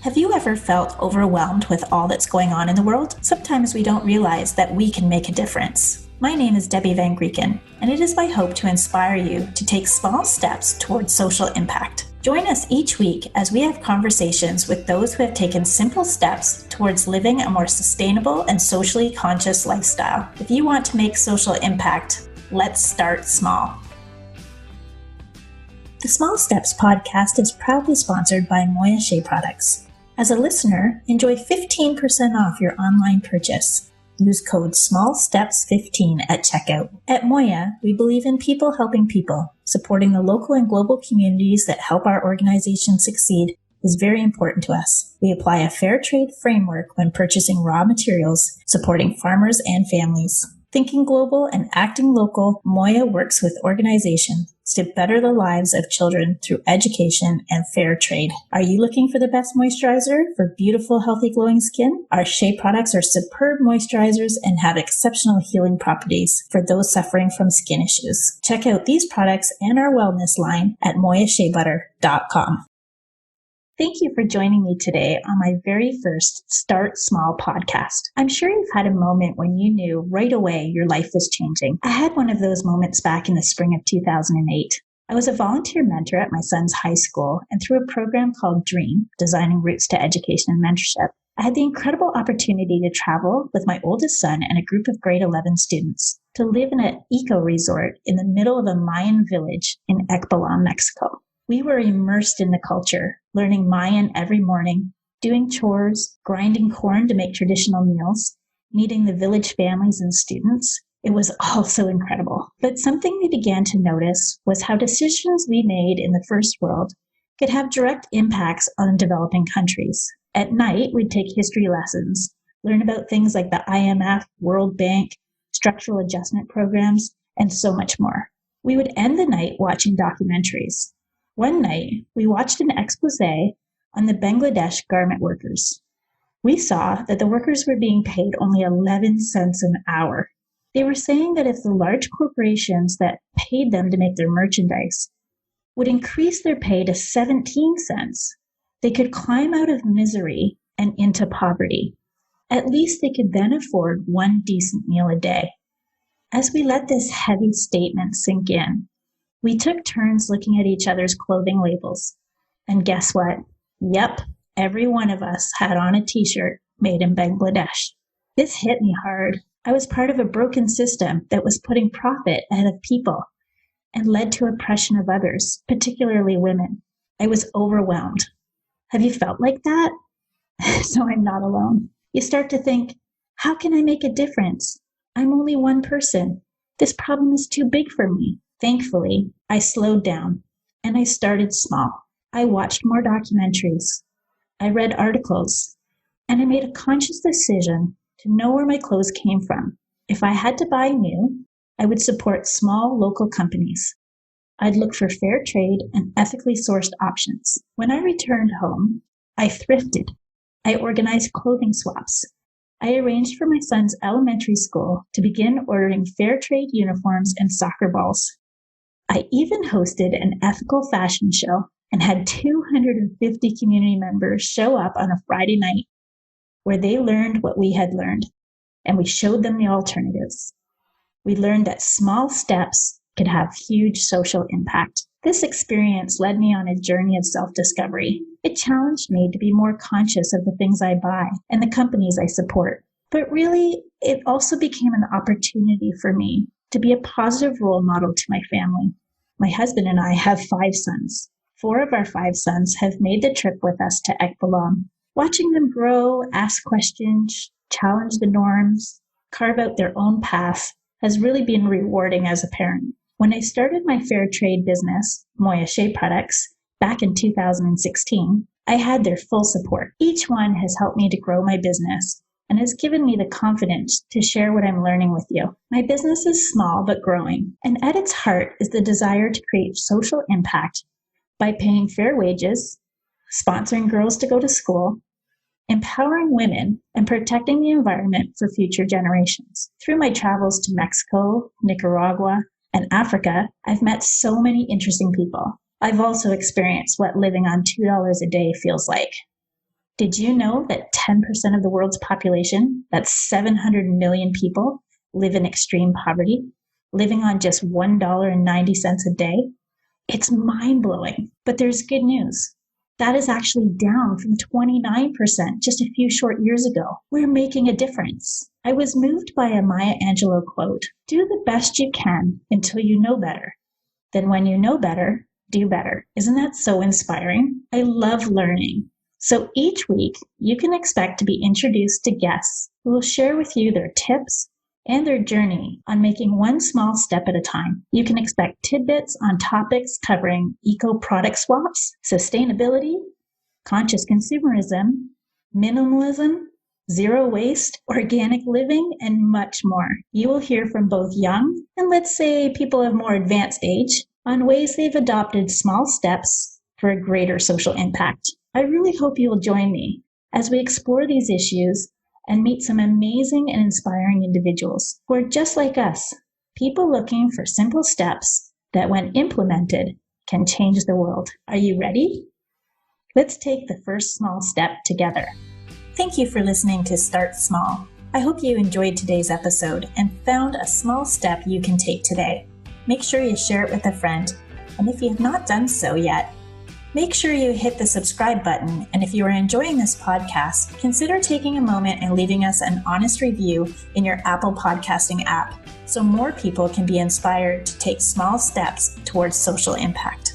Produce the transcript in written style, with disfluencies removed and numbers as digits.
Have you ever felt overwhelmed with all that's going on in the world? Sometimes we don't realize that we can make a difference. My name is Debbie Van Grieken, and it is my hope to inspire you to take small steps towards social impact. Join us each week as we have conversations with those who have taken simple steps towards living a more sustainable and socially conscious lifestyle. If you want to make social impact, let's start small. The Small Steps podcast is proudly sponsored by Moya Shea Products. As a listener, enjoy 15% off your online purchase. Use code SMALLSTEPS15 at checkout. At Moya, we believe in people helping people. Supporting the local and global communities that help our organization succeed is very important to us. We apply a fair trade framework when purchasing raw materials, supporting farmers and families. Thinking global and acting local, Moya works with organizations to better the lives of children through education and fair trade. Are you looking for the best moisturizer for beautiful, healthy, glowing skin? Our Shea products are superb moisturizers and have exceptional healing properties for those suffering from skin issues. Check out these products and our wellness line at moyasheabutter.com. Thank you for joining me today on my very first Start Small podcast. I'm sure you've had a moment when you knew right away your life was changing. I had one of those moments back in the spring of 2008. I was a volunteer mentor at my son's high school, and through a program called DREAM, Designing Routes to Education and Mentorship, I had the incredible opportunity to travel with my oldest son and a group of grade 11 students to live in an eco-resort in the middle of a Mayan village in Ekbalam, Mexico. We were immersed in the culture, learning Mayan every morning, doing chores, grinding corn to make traditional meals, meeting the village families and students. It was all so incredible. But something we began to notice was how decisions we made in the first world could have direct impacts on developing countries. At night, we'd take history lessons, learn about things like the IMF, World Bank, structural adjustment programs, and so much more. We would end the night watching documentaries. One night, we watched an expose on the Bangladesh garment workers. We saw that the workers were being paid only 11 cents an hour. They were saying that if the large corporations that paid them to make their merchandise would increase their pay to 17 cents, they could climb out of misery and into poverty. At least they could then afford one decent meal a day. As we let this heavy statement sink in, we took turns looking at each other's clothing labels. And guess what? Yep, every one of us had on a t-shirt made in Bangladesh. This hit me hard. I was part of a broken system that was putting profit ahead of people and led to oppression of others, particularly women. I was overwhelmed. Have you felt like that? So I'm not alone. You start to think, how can I make a difference? I'm only one person. This problem is too big for me. Thankfully, I slowed down and I started small. I watched more documentaries. I read articles, and I made a conscious decision to know where my clothes came from. If I had to buy new, I would support small local companies. I'd look for fair trade and ethically sourced options. When I returned home, I thrifted. I organized clothing swaps. I arranged for my son's elementary school to begin ordering fair trade uniforms and soccer balls. I even hosted an ethical fashion show and had 250 community members show up on a Friday night where they learned what we had learned, and we showed them the alternatives. We learned that small steps could have huge social impact. This experience led me on a journey of self-discovery. It challenged me to be more conscious of the things I buy and the companies I support. But really, it also became an opportunity for me to be a positive role model to my family. My husband and I have 5 sons. 4 of our 5 sons have made the trip with us to Ekbalam. Watching them grow, ask questions, challenge the norms, carve out their own path has really been rewarding as a parent. When I started my fair trade business, Moya Shea Products, back in 2016, I had their full support. Each one has helped me to grow my business and has given me the confidence to share what I'm learning with you. My business is small but growing, and at its heart is the desire to create social impact by paying fair wages, sponsoring girls to go to school, empowering women, and protecting the environment for future generations. Through my travels to Mexico, Nicaragua, and Africa, I've met so many interesting people. I've also experienced what living on $2 a day feels like. Did you know that 10% of the world's population, that's 700 million people, live in extreme poverty, living on just $1.90 a day? It's mind-blowing, but there's good news. That is actually down from 29% just a few short years ago. We're making a difference. I was moved by a Maya Angelou quote, "Do the best you can until you know better. Then when you know better, do better." Isn't that so inspiring? I love learning. So each week, you can expect to be introduced to guests who will share with you their tips and their journey on making one small step at a time. You can expect tidbits on topics covering eco-product swaps, sustainability, conscious consumerism, minimalism, zero waste, organic living, and much more. You will hear from both young and, let's say, people of more advanced age on ways they've adopted small steps for a greater social impact. I really hope you will join me as we explore these issues and meet some amazing and inspiring individuals who are just like us, people looking for simple steps that, when implemented, can change the world. Are you ready? Let's take the first small step together. Thank you for listening to Start Small. I hope you enjoyed today's episode and found a small step you can take today. Make sure you share it with a friend. And if you have not done so yet, make sure you hit the subscribe button, and if you are enjoying this podcast, consider taking a moment and leaving us an honest review in your Apple podcasting app so more people can be inspired to take small steps towards social impact.